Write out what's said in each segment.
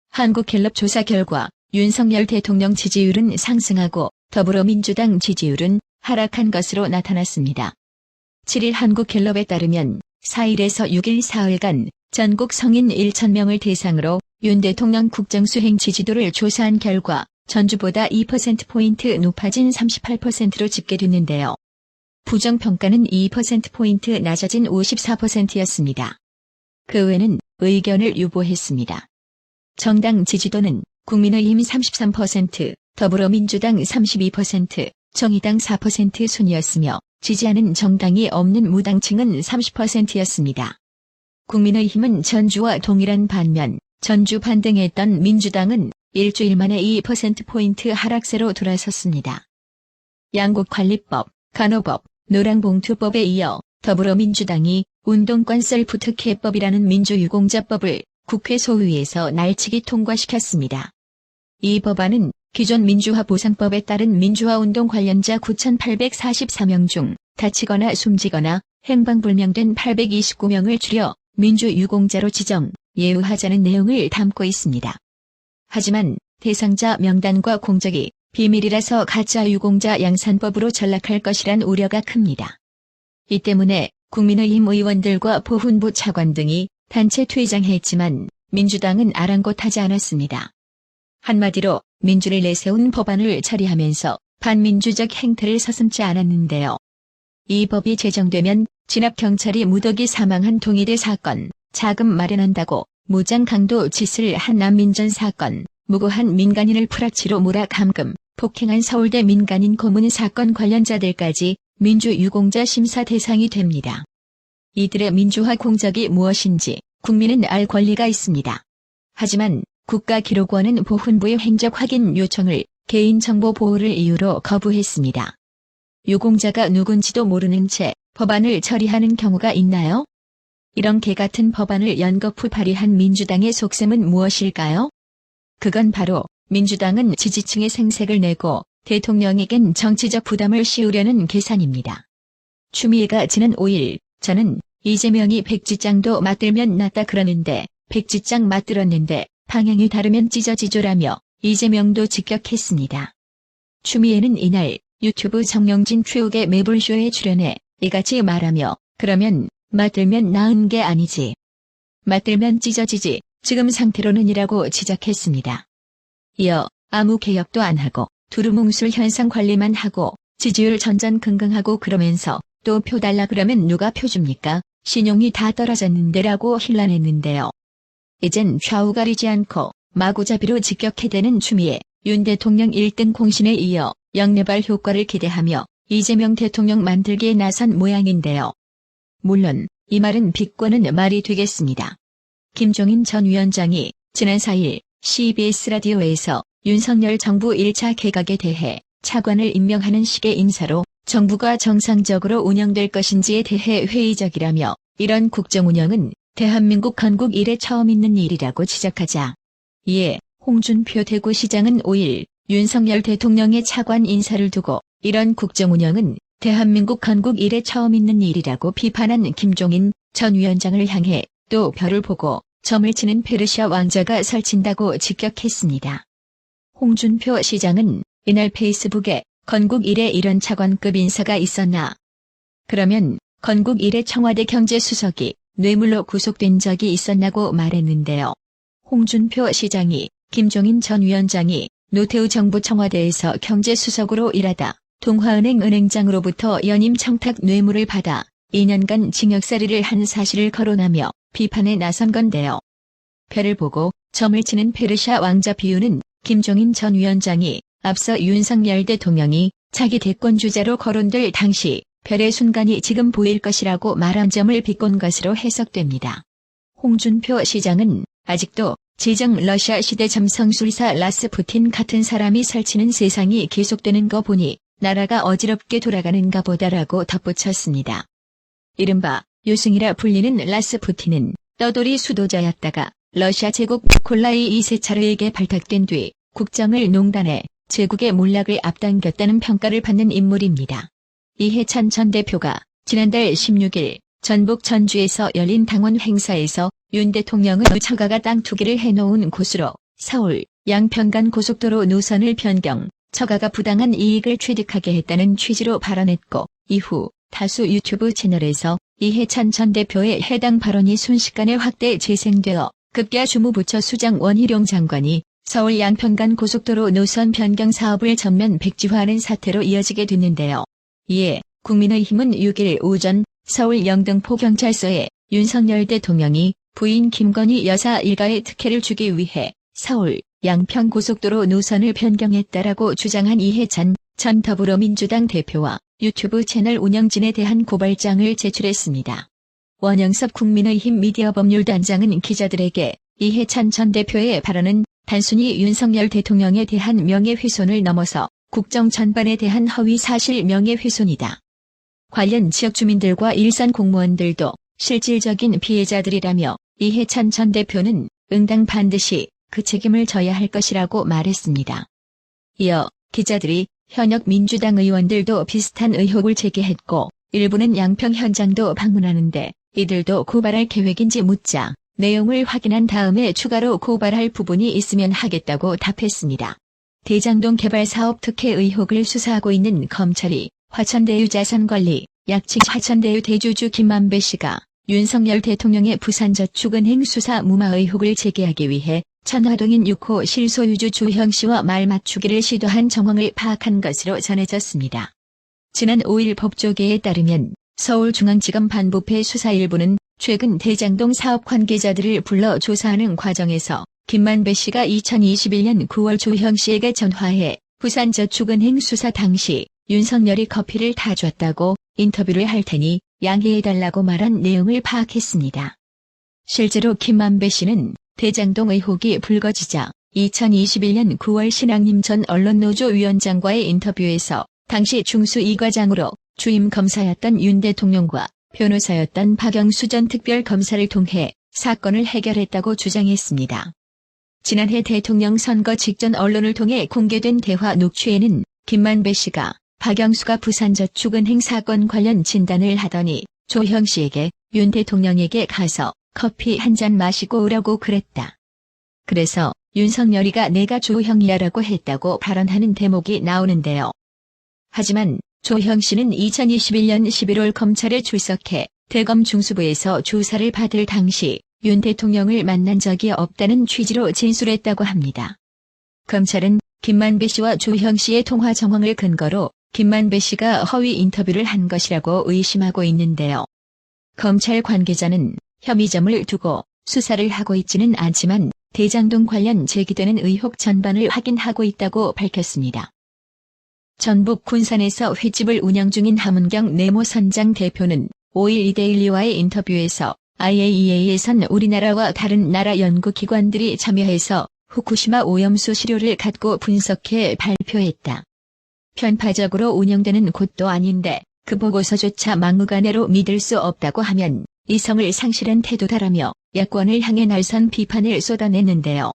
한국갤럽 조사 결과 윤석열 대통령 지지율은 상승하고 더불어민주당 지지율은 하락한 것으로 나타났습니다. 7일 한국갤럽에 따르면 4일에서 6일 사흘간 전국 성인 1,000명을 대상으로 윤 대통령 국정수행 지지도를 조사한 결과 전주보다 2%포인트 높아진 38%로 집계됐는데요. 부정평가는 2%포인트 낮아진 54%였습니다. 그 외에는 의견을 유보했습니다. 정당 지지도는 국민의힘 33%, 더불어민주당 32%, 정의당 4% 순이었으며 지지하는 정당이 없는 무당층은 30%였습니다. 국민의힘은 전주와 동일한 반면 전주 반등했던 민주당은 일주일 만에 2%포인트 하락세로 돌아섰습니다. 양곡관리법, 간호법, 노랑봉투법에 이어 더불어민주당이 운동권 셀프특혜법이라는 민주유공자법을 국회 소위에서 날치기 통과시켰습니다. 이 법안은 기존 민주화보상법에 따른 민주화운동 관련자 9,844명 중 다치거나 숨지거나 행방불명된 829명을 줄여 민주유공자로 지정, 예우하자는 내용을 담고 있습니다. 하지만 대상자 명단과 공적이 비밀이라서 가짜 유공자 양산법으로 전락할 것이란 우려가 큽니다. 이 때문에 국민의힘 의원들과 보훈부 차관 등이 단체 퇴장했지만 민주당은 아랑곳하지 않았습니다. 한마디로 민주를 내세운 법안을 처리하면서 반민주적 행태를 서슴지 않았는데요. 이 법이 제정되면 진압경찰이 무더기 사망한 동일의 사건, 자금 마련한다고 무장 강도 짓을 한 난민전 사건, 무고한 민간인을 풀아치로 몰아 감금, 폭행한 서울대 민간인 고문 사건 관련자들까지 민주유공자 심사 대상이 됩니다. 이들의 민주화 공적이 무엇인지 국민은 알 권리가 있습니다. 하지만 국가기록원은 보훈부의 행적 확인 요청을 개인정보 보호를 이유로 거부했습니다. 유공자가 누군지도 모르는 채 법안을 처리하는 경우가 있나요? 이런 개같은 법안을 연거푸 발의한 민주당의 속셈은 무엇일까요? 그건 바로 민주당은 지지층의 생색을 내고 대통령에겐 정치적 부담을 씌우려는 계산입니다. 추미애가 지난 5일 저는 이재명이 백지장도 맞들면 낫다 그러는데 백지장 맞들었는데 방향이 다르면 찢어지죠라며 이재명도 직격했습니다. 추미애는 이날 유튜브 정영진 최욱의 매불쇼에 출연해 이같이 말하며 그러면 맞들면 나은 게 아니지. 맞들면 찢어지지 지금 상태로는이라고 지적했습니다. 이어 아무 개혁도 안 하고 두루뭉술 현상 관리만 하고 지지율 전전긍긍하고 그러면서 또 표 달라 그러면 누가 표 줍니까? 신용이 다 떨어졌는데라고 힐난했는데요. 이젠 좌우 가리지 않고 마구잡이로 직격해대는 추미애, 윤 대통령 1등 공신에 이어 영내발 효과를 기대하며 이재명 대통령 만들기에 나선 모양인데요. 물론 이 말은 비꼬는 말이 되겠습니다. 김종인 전 위원장이 지난 4일 CBS 라디오에서 윤석열 정부 1차 개각에 대해 차관을 임명하는 식의 인사로 정부가 정상적으로 운영될 것인지에 대해 회의적이라며 이런 국정운영은 대한민국 건국 이래 처음 있는 일이라고 지적하자 이에 홍준표 대구시장은 5일 윤석열 대통령의 차관 인사를 두고 이런 국정운영은 대한민국 건국 이래 처음 있는 일이라고 비판한 김종인 전 위원장을 향해 또 별을 보고 점을 치는 페르시아 왕자가 설친다고 직격했습니다. 홍준표 시장은 이날 페이스북에 건국 이래 이런 차관급 인사가 있었나? 그러면 건국 이래 청와대 경제수석이 뇌물로 구속된 적이 있었냐고 말했는데요. 홍준표 시장이 김종인 전 위원장이 노태우 정부 청와대에서 경제수석으로 일하다 동화은행 은행장으로부터 연임 청탁 뇌물을 받아 2년간 징역살이를 한 사실을 거론하며 비판에 나선 건데요. 별을 보고 점을 치는 페르시아 왕자 비유는 김종인 전 위원장이 앞서 윤석열 대통령이 차기 대권주자로 거론될 당시 별의 순간이 지금 보일 것이라고 말한 점을 비꼰 것으로 해석됩니다. 홍준표 시장은 아직도 지정 러시아 시대 점성술사 라스푸틴 같은 사람이 설치는 세상이 계속되는 거 보니 나라가 어지럽게 돌아가는가 보다라고 덧붙였습니다. 이른바 유승이라 불리는 라스푸틴은 떠돌이 수도자였다가 러시아 제국 니콜라이 2세 차르에게 발탁된 뒤 국정을 농단해 제국의 몰락을 앞당겼다는 평가를 받는 인물입니다. 이해찬 전 대표가 지난달 16일 전북 전주에서 열린 당원 행사에서 윤 대통령은 처가가 땅 투기를 해놓은 곳으로 서울 양평간 고속도로 노선을 변경, 처가가 부당한 이익을 취득하게 했다는 취지로 발언했고, 이후 다수 유튜브 채널에서 이해찬 전 대표의 해당 발언이 순식간에 확대 재생되어 급기야 주무부처 수장 원희룡 장관이 서울 양평간 고속도로 노선 변경 사업을 전면 백지화하는 사태로 이어지게 됐는데요. 이에 국민의힘은 6일 오전 서울 영등포경찰서에 윤석열 대통령이 부인 김건희 여사 일가의 특혜를 주기 위해 서울 양평 고속도로 노선을 변경했다라고 주장한 이해찬 전 더불어민주당 대표와 유튜브 채널 운영진에 대한 고발장을 제출했습니다. 원영섭 국민의힘 미디어법률단장은 기자들에게 이해찬 전 대표의 발언은 단순히 윤석열 대통령에 대한 명예훼손을 넘어서 국정 전반에 대한 허위사실 명예훼손이다. 관련 지역 주민들과 일선 공무원들도 실질적인 피해자들이라며 이해찬 전 대표는 응당 반드시 그 책임을 져야 할 것이라고 말했습니다. 이어 기자들이 현역 민주당 의원들도 비슷한 의혹을 제기했고 일부는 양평 현장도 방문하는데 이들도 고발할 계획인지 묻자 내용을 확인한 다음에 추가로 고발할 부분이 있으면 하겠다고 답했습니다. 대장동 개발 사업 특혜 의혹을 수사하고 있는 검찰이 화천대유 자산관리 약칙 화천대유 대주주 김만배 씨가 윤석열 대통령의 부산저축은행 수사 무마 의혹을 제기하기 위해 천화동인 6호 실소유주 조형 씨와 말 맞추기를 시도한 정황을 파악한 것으로 전해졌습니다. 지난 5일 법조계에 따르면 서울중앙지검 반부패 수사 일부는 최근 대장동 사업 관계자들을 불러 조사하는 과정에서 김만배 씨가 2021년 9월 조형 씨에게 전화해 부산저축은행 수사 당시 윤석열이 커피를 타줬다고 인터뷰를 할 테니 양해해달라고 말한 내용을 파악했습니다. 실제로 김만배 씨는 대장동 의혹이 불거지자 2021년 9월 신앙림 전 언론노조 위원장과의 인터뷰에서 당시 중수 2과장으로 주임 검사였던 윤 대통령과 변호사였던 박영수 전 특별검사를 통해 사건을 해결했다고 주장했습니다. 지난해 대통령 선거 직전 언론을 통해 공개된 대화 녹취에는 김만배 씨가 박영수가 부산저축은행 사건 관련 진단을 하더니 조형 씨에게 윤 대통령에게 가서 커피 한 잔 마시고 오라고 그랬다. 그래서 윤석열이가 내가 조형이야라고 했다고 발언하는 대목이 나오는데요. 하지만 조형 씨는 2021년 11월 검찰에 출석해 대검 중수부에서 조사를 받을 당시 윤 대통령을 만난 적이 없다는 취지로 진술했다고 합니다. 검찰은 김만배 씨와 조형 씨의 통화 정황을 근거로 김만배 씨가 허위 인터뷰를 한 것이라고 의심하고 있는데요. 검찰 관계자는 혐의점을 두고 수사를 하고 있지는 않지만 대장동 관련 제기되는 의혹 전반을 확인하고 있다고 밝혔습니다. 전북 군산에서 횟집을 운영 중인 함은경 네모 선장 대표는 5일 이데일리와의 인터뷰에서 IAEA에선 우리나라와 다른 나라 연구기관들이 참여해서 후쿠시마 오염수 시료를 갖고 분석해 발표했다. 편파적으로 운영되는 곳도 아닌데 그 보고서조차 막무가내로 믿을 수 없다고 하면 이성을 상실한 태도다라며 야권을 향해 날선 비판을 쏟아냈는데요.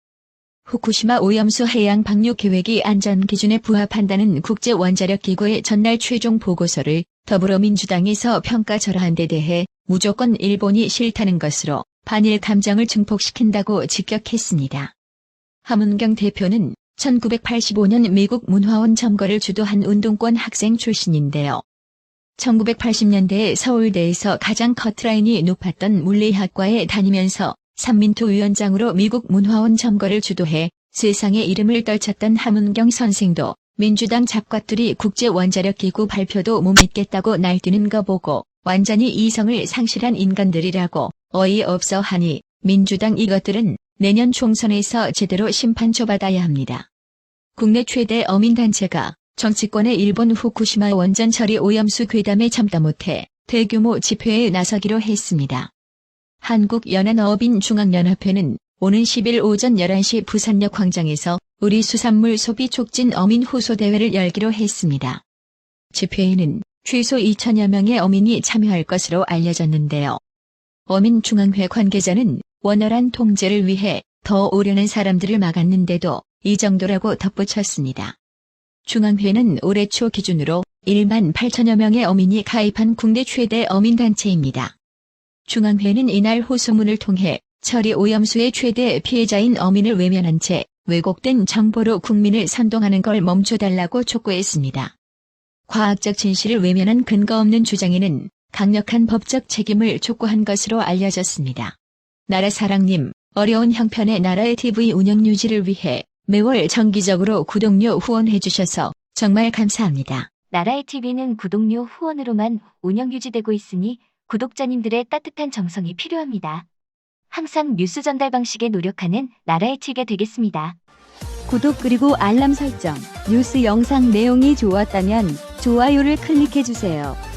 후쿠시마 오염수 해양 방류 계획이 안전 기준에 부합한다는 국제원자력기구의 전날 최종 보고서를 더불어민주당에서 평가절하한 데 대해 무조건 일본이 싫다는 것으로 반일 감정을 증폭시킨다고 직격했습니다. 함은경 대표는 1985년 미국 문화원 점거를 주도한 운동권 학생 출신인데요. 1980년대에 서울대에서 가장 커트라인이 높았던 물리학과에 다니면서 삼민토 위원장으로 미국 문화원 점거를 주도해 세상의 이름을 떨쳤던 함은경 선생도 민주당 잡과들이 국제원자력기구 발표도 못 믿겠다고 날뛰는 거 보고 완전히 이성을 상실한 인간들이라고 어이없어 하니 민주당 이것들은 내년 총선에서 제대로 심판줘받아야 합니다. 국내 최대 어민단체가 정치권의 일본 후쿠시마 원전 처리 오염수 괴담에 참다 못해 대규모 집회에 나서기로 했습니다. 한국연안어업인중앙연합회는 오는 10일 오전 11시 부산역 광장에서 우리 수산물 소비 촉진 어민 호소 대회를 열기로 했습니다. 집회에는 최소 2,000여 명의 어민이 참여할 것으로 알려졌는데요. 어민중앙회 관계자는 원활한 통제를 위해 더 오려는 사람들을 막았는데도 이 정도라고 덧붙였습니다. 중앙회는 올해 초 기준으로 1만 8천여 명의 어민이 가입한 국내 최대 어민단체입니다. 중앙회는 이날 호소문을 통해 처리 오염수의 최대 피해자인 어민을 외면한 채 왜곡된 정보로 국민을 선동하는 걸 멈춰달라고 촉구했습니다. 과학적 진실을 외면한 근거 없는 주장에는 강력한 법적 책임을 촉구한 것으로 알려졌습니다. 나라사랑님, 어려운 형편의 나라의 TV 운영 유지를 위해 매월 정기적으로 구독료 후원해주셔서 정말 감사합니다. 나라의 TV는 구독료 후원으로만 운영 유지되고 있으니 구독자님들의 따뜻한 정성이 필요합니다. 항상 뉴스 전달 방식에 노력하는 나라의 TV가 되겠습니다. 구독 그리고 알람 설정, 뉴스 영상 내용이 좋았다면 좋아요를 클릭해주세요.